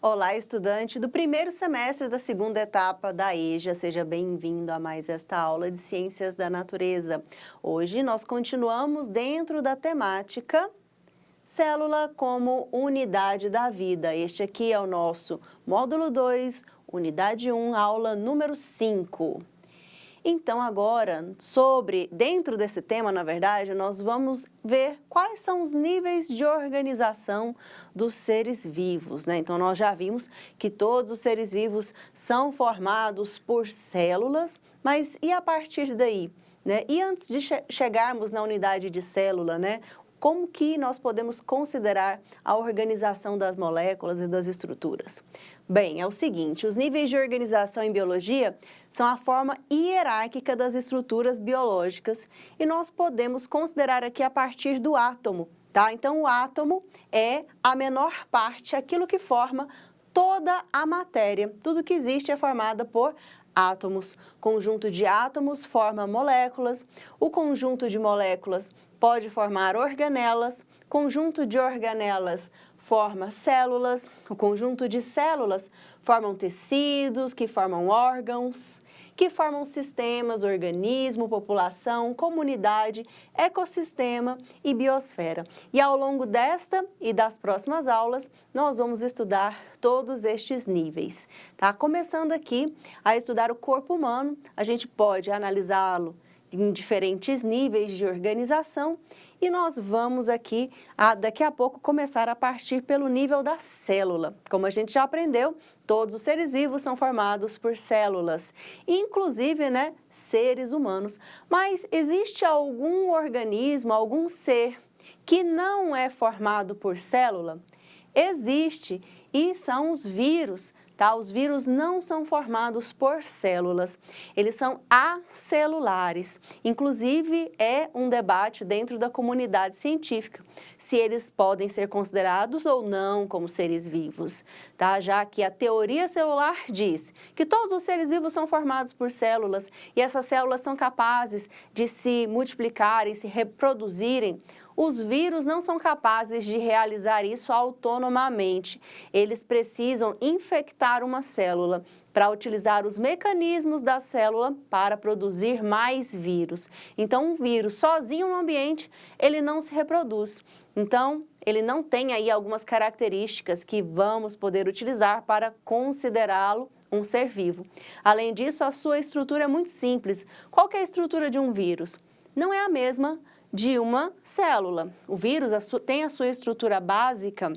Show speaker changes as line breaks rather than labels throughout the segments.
Olá, estudante do primeiro semestre da segunda etapa da EJA. Seja bem-vindo a mais esta aula de Ciências da Natureza. Hoje nós continuamos dentro da temática Célula como unidade da vida. Este aqui é o nosso módulo 2, unidade 1, aula número 5. Então, agora, dentro desse tema, na verdade, nós vamos ver quais são os níveis de organização dos seres vivos, né? Então, nós já vimos que todos os seres vivos são formados por células, mas e a partir daí, né? E antes de chegarmos na unidade de célula, né? Como que nós podemos considerar a organização das moléculas e das estruturas? Bem, é o seguinte, os níveis de organização em biologia são a forma hierárquica das estruturas biológicas e nós podemos considerar aqui a partir do átomo, tá? Então, o átomo é a menor parte, aquilo que forma toda a matéria. Tudo que existe é formado por átomos. Conjunto de átomos forma moléculas, o conjunto de moléculas pode formar organelas, conjunto de organelas forma células, o conjunto de células formam tecidos, que formam órgãos, que formam sistemas, organismo, população, comunidade, ecossistema e biosfera. E ao longo desta e das próximas aulas, nós vamos estudar todos estes níveis, tá? Começando aqui a estudar o corpo humano, a gente pode analisá-lo em diferentes níveis de organização e nós vamos aqui, daqui a pouco, começar a partir pelo nível da célula. Como a gente já aprendeu, todos os seres vivos são formados por células, inclusive, né, seres humanos. Mas existe algum organismo, algum ser que não é formado por célula? Existe, e são os vírus, tá? Os vírus não são formados por células, eles são acelulares. Inclusive, é um debate dentro da comunidade científica, se eles podem ser considerados ou não como seres vivos, tá? Já que a teoria celular diz que todos os seres vivos são formados por células e essas células são capazes de se multiplicarem, se reproduzirem. Os vírus não são capazes de realizar isso autonomamente. Eles precisam infectar uma célula para utilizar os mecanismos da célula para produzir mais vírus. Então, um vírus sozinho no ambiente, ele não se reproduz. Então, ele não tem aí algumas características que vamos poder utilizar para considerá-lo um ser vivo. Além disso, a sua estrutura é muito simples. Qual que é a estrutura de um vírus? Não é a mesma de uma célula. O vírus tem a sua estrutura básica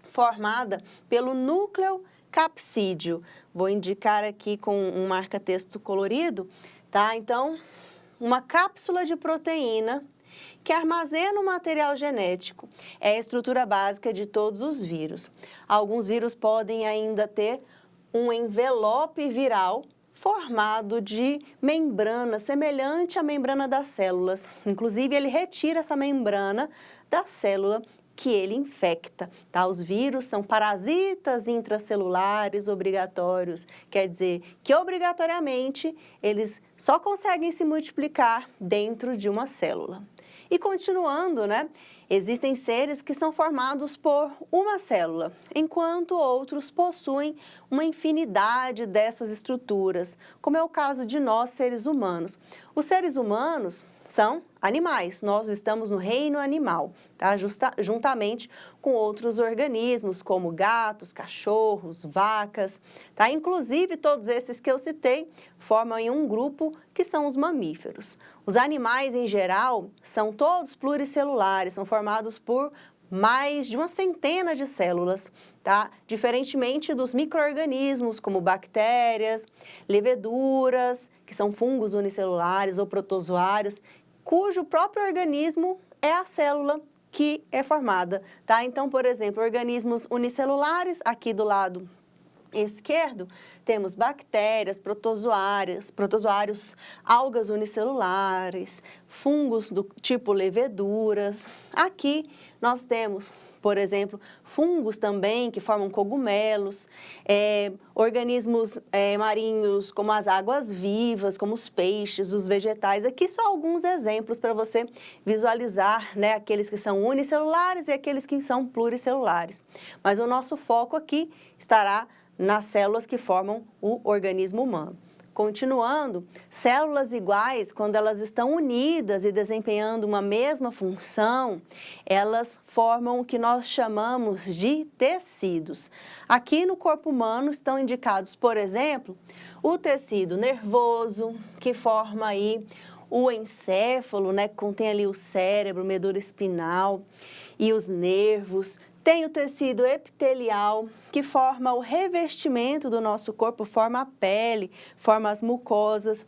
formada pelo núcleo capsídeo. Vou indicar aqui com um marca-texto colorido, tá? Então, uma cápsula de proteína que armazena o material genético. É a estrutura básica de todos os vírus. Alguns vírus podem ainda ter um envelope viral formado de membrana, semelhante à membrana das células. Inclusive, ele retira essa membrana da célula que ele infecta, tá? Os vírus são parasitas intracelulares obrigatórios, quer dizer que obrigatoriamente eles só conseguem se multiplicar dentro de uma célula. E continuando, né? Existem seres que são formados por uma célula, enquanto outros possuem uma infinidade dessas estruturas, como é o caso de nós, seres humanos. Os seres humanos são animais, nós estamos no reino animal, tá? Juntamente com outros organismos, como gatos, cachorros, vacas, tá? Inclusive, todos esses que eu citei formam um grupo que são os mamíferos. Os animais, em geral, são todos pluricelulares, são formados por mais de uma centena de células, tá? Diferentemente dos micro-organismos, como bactérias, leveduras, que são fungos unicelulares ou protozoários, cujo próprio organismo é a célula que é formada, tá? Então, por exemplo, organismos unicelulares, aqui do lado esquerdo, temos bactérias, protozoários, algas unicelulares, fungos do tipo leveduras. Aqui nós temos, por exemplo, fungos também, que formam cogumelos, organismos marinhos, como as águas-vivas, como os peixes, os vegetais. Aqui só alguns exemplos para você visualizar, né, aqueles que são unicelulares e aqueles que são pluricelulares. Mas o nosso foco aqui estará nas células que formam o organismo humano. Continuando, células iguais, quando elas estão unidas e desempenhando uma mesma função, elas formam o que nós chamamos de tecidos. Aqui no corpo humano estão indicados, por exemplo, o tecido nervoso, que forma aí o encéfalo, né, que contém ali o cérebro, medula espinal e os nervos. Tem o tecido epitelial, que forma o revestimento do nosso corpo, forma a pele, forma as mucosas.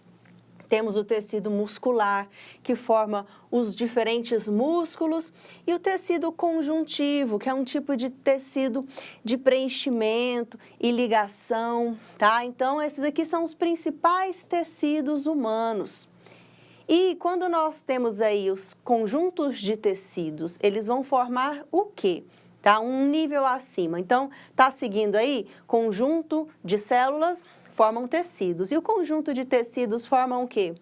Temos o tecido muscular, que forma os diferentes músculos, e o tecido conjuntivo, que é um tipo de tecido de preenchimento e ligação, tá? Então, esses aqui são os principais tecidos humanos. E quando nós temos aí os conjuntos de tecidos, eles vão formar o quê? Tá? Um nível acima. Então, tá seguindo aí? Conjunto de células formam tecidos. E o conjunto de tecidos formam o quê?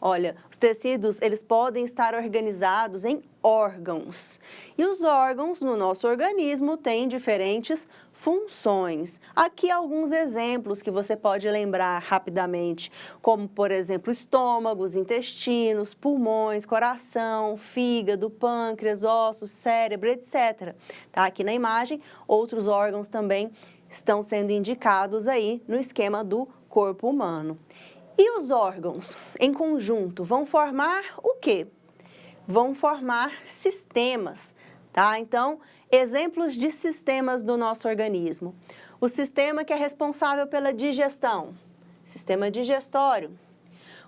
Olha, os tecidos, eles podem estar organizados em órgãos. E os órgãos no nosso organismo têm diferentes funções. Aqui alguns exemplos que você pode lembrar rapidamente, como, por exemplo, estômagos, intestinos, pulmões, coração, fígado, pâncreas, ossos, cérebro, etc. Tá? Aqui na imagem, outros órgãos também estão sendo indicados aí no esquema do corpo humano. E os órgãos, em conjunto, vão formar o quê? Vão formar sistemas, tá? Então, exemplos de sistemas do nosso organismo. O sistema que é responsável pela digestão, sistema digestório.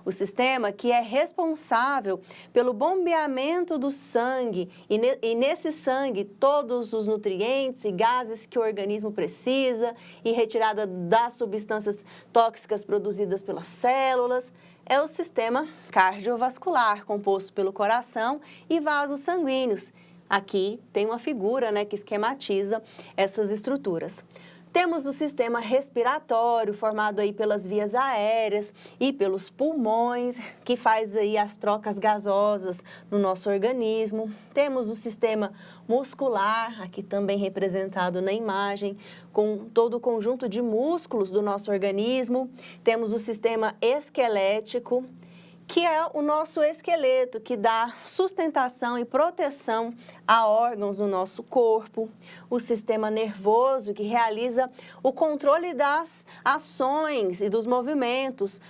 O sistema que é responsável pelo bombeamento do sangue e nesse sangue todos os nutrientes e gases que o organismo precisa e retirada das substâncias tóxicas produzidas pelas células. É o sistema cardiovascular, composto pelo coração e vasos sanguíneos. Aqui tem uma figura, né, que esquematiza essas estruturas. Temos o sistema respiratório, formado aí pelas vias aéreas e pelos pulmões, que faz aí as trocas gasosas no nosso organismo. Temos o sistema muscular, aqui também representado na imagem, com todo o conjunto de músculos do nosso organismo. Temos o sistema esquelético, que é o nosso esqueleto, que dá sustentação e proteção a órgãos do nosso corpo. O sistema nervoso, que realiza o controle das ações e dos movimentos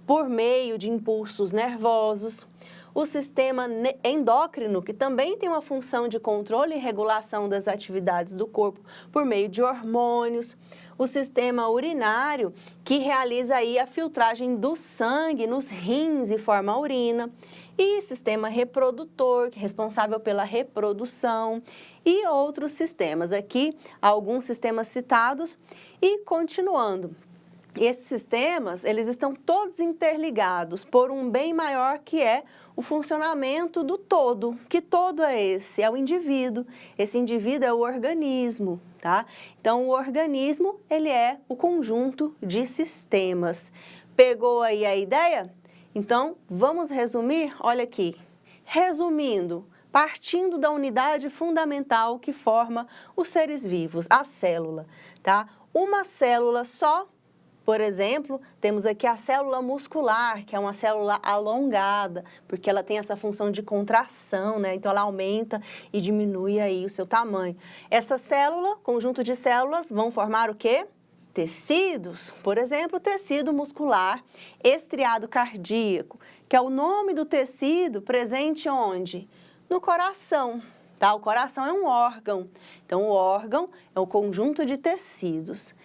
por meio de impulsos nervosos. O sistema endócrino, que também tem uma função de controle e regulação das atividades do corpo por meio de hormônios. O sistema urinário, que realiza aí a filtragem do sangue nos rins e forma a urina. E sistema reprodutor, que é responsável pela reprodução. E outros sistemas. Aqui, alguns sistemas citados. E continuando. Esses sistemas, eles estão todos interligados por um bem maior que é o funcionamento do todo. Que todo é esse? É o indivíduo. Esse indivíduo é o organismo, tá? Então, o organismo, ele é o conjunto de sistemas. Pegou aí a ideia? Então, vamos resumir? Olha aqui. Resumindo, partindo da unidade fundamental que forma os seres vivos, a célula, tá? Uma célula só. Por exemplo, temos aqui a célula muscular, que é uma célula alongada, porque ela tem essa função de contração, né? Então, ela aumenta e diminui aí o seu tamanho. Essa célula, conjunto de células, vão formar o quê? Tecidos. Por exemplo, tecido muscular estriado cardíaco, que é o nome do tecido presente onde? No coração. Tá? O coração é um órgão. Então, o órgão é o conjunto de tecidos.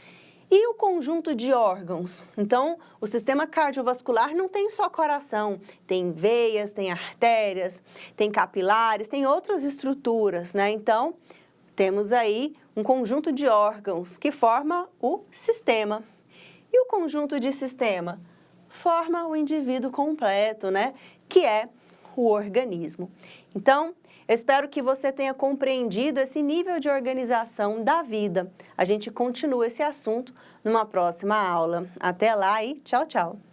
E o conjunto de órgãos? Então, o sistema cardiovascular não tem só coração, tem veias, tem artérias, tem capilares, tem outras estruturas, né? Então, temos aí um conjunto de órgãos que forma o sistema. E o conjunto de sistema? Forma o indivíduo completo, né? Que é o organismo. Então, eu espero que você tenha compreendido esse nível de organização da vida. A gente continua esse assunto numa próxima aula. Até lá e tchau, tchau!